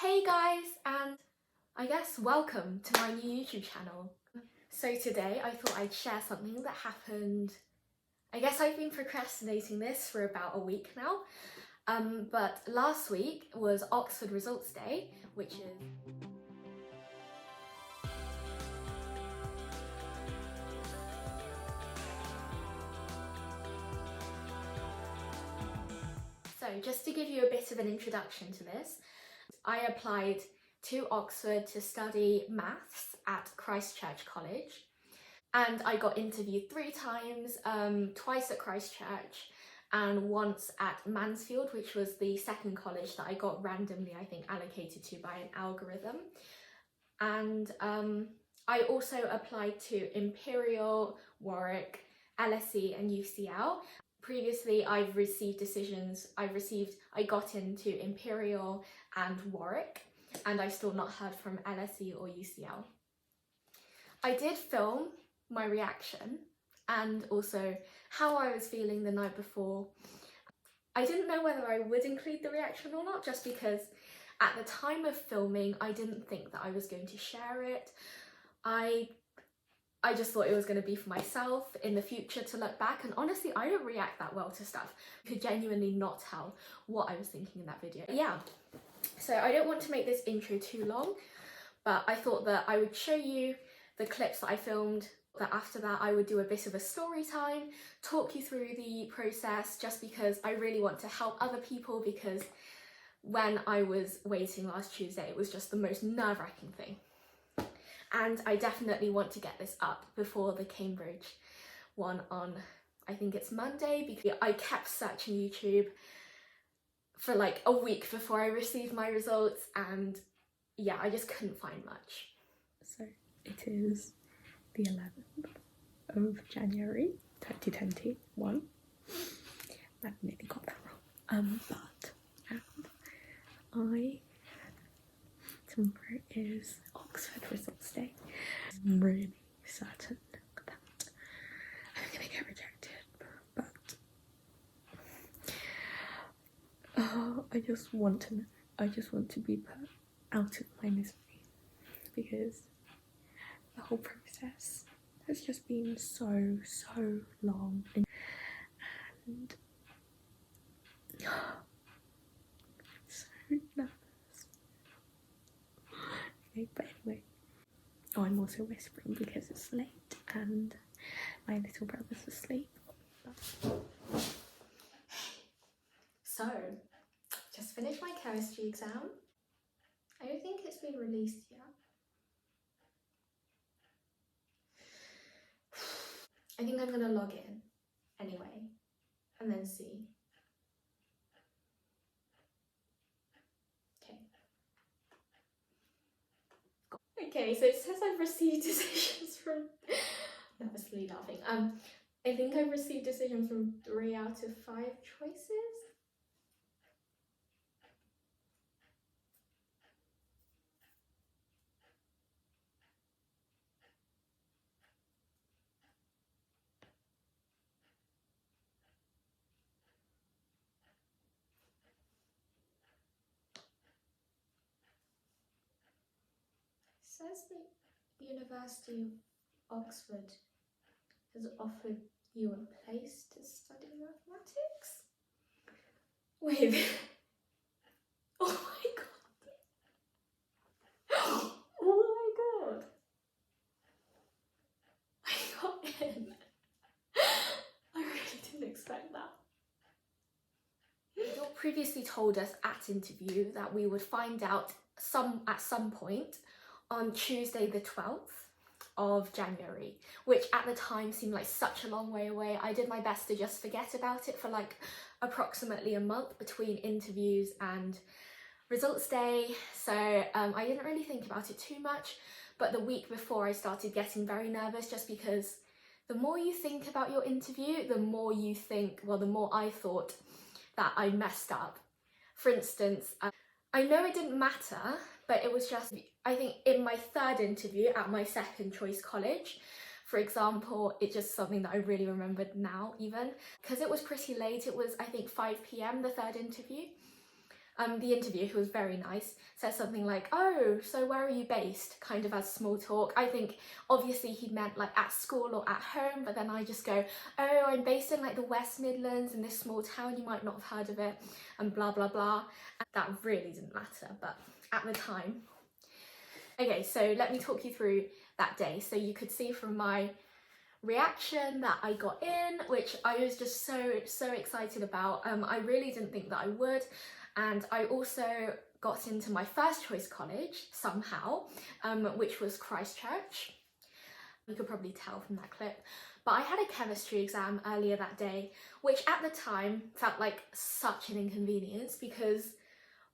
Hey guys, and I guess welcome to my new YouTube channel. So today I thought I'd share something that happened. I guess I've been procrastinating this for about a week now, but last week was Oxford Results Day, which is... So just to give you a bit of an introduction to this, I applied to Oxford to study maths at Christ Church College, and I got interviewed 3 times, twice at Christ Church and once at Mansfield, which was the second college that I got randomly, I think, allocated to by an algorithm. And I also applied to Imperial, Warwick, LSE and UCL. Previously, I got into Imperial and Warwick, and I've still not heard from LSE or UCL. I did film my reaction and also how I was feeling the night before. I didn't know whether I would include the reaction or not, just because at the time of filming I didn't think that I was going to share it. I just thought it was going to be for myself in the future to look back, and honestly I don't react that well to stuff. I could genuinely not tell what I was thinking in that video. Yeah, so I don't want to make this intro too long, but I thought that I would show you the clips that I filmed, that after that I would do a bit of a story time, talk you through the process, just because I really want to help other people, because when I was waiting last Tuesday it was just the most nerve-wracking thing. And I definitely want to get this up before the Cambridge one on, I think it's Monday, because I kept searching YouTube for like a week before I received my results, and yeah, I just couldn't find much. So it is the 11th of January 2021. I nearly got that wrong. Tomorrow is Oxford Results Day. I'm really certain that I'm gonna get rejected, but I just want to be put out of my misery, because the whole process has just been so long, and so nervous. Okay, but anyway, I'm also whispering because it's late and my little brother's asleep. So, just finished my chemistry exam. I don't think it's been released yet. I think I'm gonna log in anyway and then see. Okay, so it says I've received decisions from... nervously laughing. I think I've received decisions from 3 out of 5 choices. Says the University of Oxford has offered you a place to study mathematics. Wait. Oh my god. Oh my god. I got in. I really didn't expect that. You previously told us at interview that we would find out at some point on Tuesday the 12th of January, which at the time seemed like such a long way away. I did my best to just forget about it for like approximately a month between interviews and results day, so I didn't really think about it too much. But the week before I started getting very nervous, just because the more you think about your interview, the more you think, well, the more I thought that I messed up. For instance, I know it didn't matter, but it was just, I think in my 3rd interview at my 2nd choice college, for example, it's just something that I really remembered now even, because it was pretty late. It was, I think, 5 PM, the 3rd interview. the interviewer, who was very nice, said something like, "Oh, so where are you based?" kind of as small talk. I think obviously he meant like at school or at home, but then I just go, "Oh, I'm based in like the West Midlands in this small town, you might not have heard of it," and blah blah blah. And that really didn't matter, but at the time. Okay, so let me talk you through that day. So you could see from my reaction that I got in, which I was just so excited about. I really didn't think that I would, and I also got into my first choice college somehow, which was Christchurch. You could probably tell from that clip. But I had a chemistry exam earlier that day, which at the time felt like such an inconvenience, because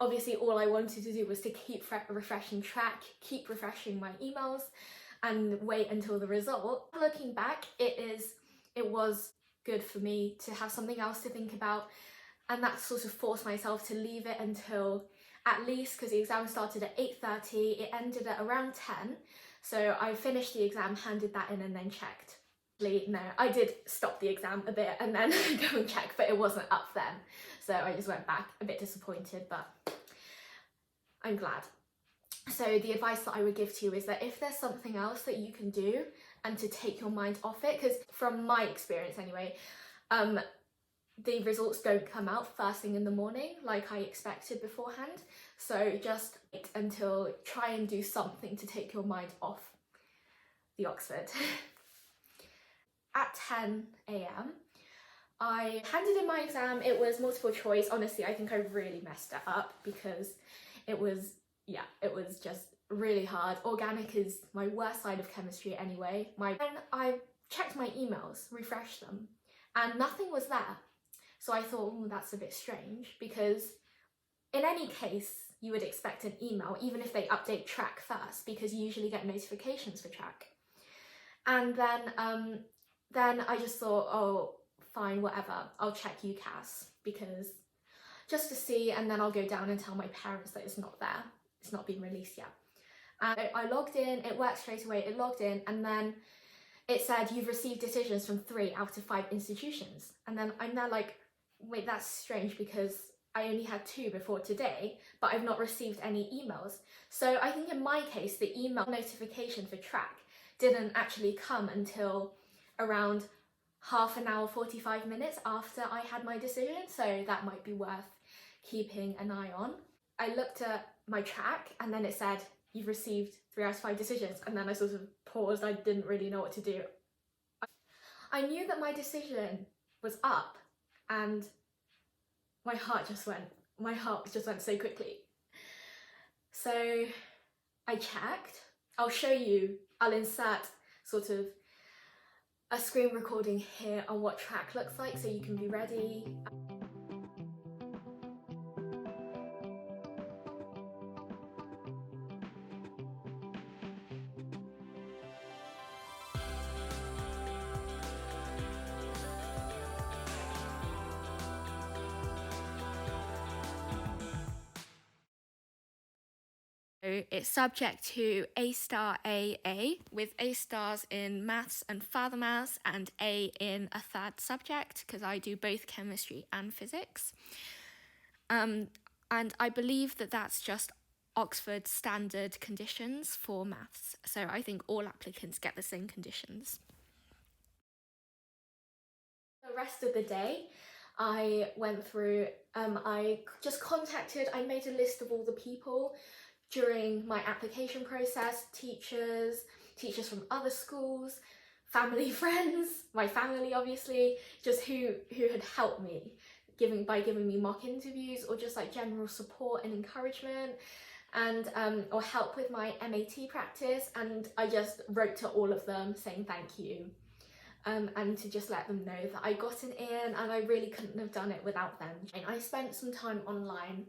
obviously all I wanted to do was to keep refreshing track, keep refreshing my emails, and wait until the result. Looking back, it was good for me to have something else to think about, and that sort of forced myself to leave it until at least, because the exam started at 8:30, it ended at around 10, so I finished the exam, handed that in, and then checked. No, I did stop the exam a bit and then go and check, but it wasn't up then, so I just went back a bit disappointed, but I'm glad. So the advice that I would give to you is that if there's something else that you can do and to take your mind off it, because from my experience anyway, the results don't come out first thing in the morning like I expected beforehand. So just wait until, try and do something to take your mind off the Oxford. At 10 a.m. I handed in my exam. It was multiple choice. Honestly, I think I really messed it up because it was just really hard. Organic is my worst side of chemistry anyway. And I checked my emails, refreshed them, and nothing was there. So I thought, oh, that's a bit strange, because in any case, you would expect an email, even if they update track first, because you usually get notifications for track. And then I just thought, oh, fine, whatever, I'll check UCAS, because just to see, and then I'll go down and tell my parents that it's not there, it's not been released yet. And I logged in, it worked straight away, it logged in, and then it said you've received decisions from 3 out of 5 institutions. And then I'm there like, wait, that's strange, because I only had 2 before today, but I've not received any emails. So I think in my case, the email notification for track didn't actually come until around half an hour, 45 minutes after I had my decision, so that might be worth keeping an eye on. I looked at my track and then it said, you've received 3 out of 5 decisions, and then I sort of paused. I didn't really know what to do. I knew that my decision was up, and my heart just went so quickly. So I checked. I'll show you, I'll insert sort of a screen recording here on what track looks like so you can be ready. It's subject to A star AA, with A stars in maths and further maths, and A in a third subject, because I do both chemistry and physics. And I believe that that's just Oxford standard conditions for maths, so I think all applicants get the same conditions. The rest of the day, I went through, I made a list of all the people during my application process, teachers from other schools, family, friends, my family obviously, just who had helped me, by giving me mock interviews, or just like general support and encouragement, and or help with my MAT practice. And I just wrote to all of them saying thank you, and to just let them know that I gotten in and I really couldn't have done it without them. And I spent some time online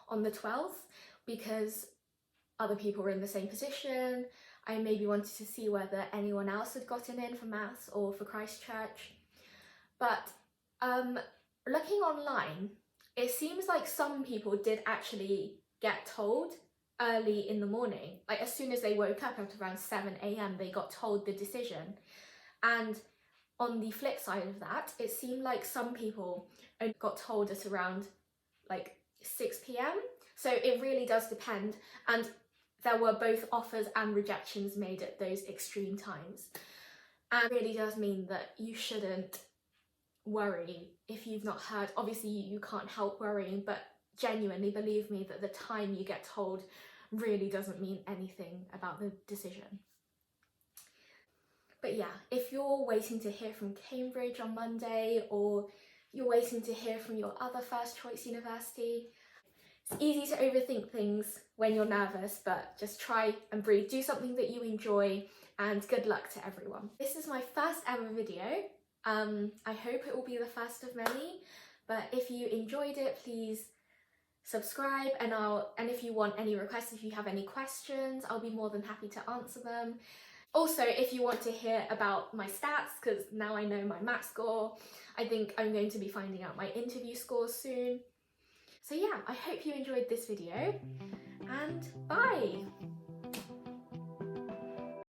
on the 12th because other people were in the same position. I maybe wanted to see whether anyone else had gotten in for maths or for Christchurch. But looking online, it seems like some people did actually get told early in the morning. Like as soon as they woke up at around 7 a.m, they got told the decision. And on the flip side of that, it seemed like some people only got told at around like 6 p.m. So it really does depend, and there were both offers and rejections made at those extreme times. And it really does mean that you shouldn't worry if you've not heard. Obviously you can't help worrying, but genuinely believe me that the time you get told really doesn't mean anything about the decision. But yeah, if you're waiting to hear from Cambridge on Monday, or you're waiting to hear from your other first choice university, it's easy to overthink things when you're nervous, but just try and breathe. Do something that you enjoy, and good luck to everyone. This is my first ever video. I hope it will be the first of many, but if you enjoyed it, please subscribe, and if you want any requests, if you have any questions, I'll be more than happy to answer them. Also, if you want to hear about my stats, because now I know my math score, I think I'm going to be finding out my interview scores soon. So yeah, I hope you enjoyed this video, and bye!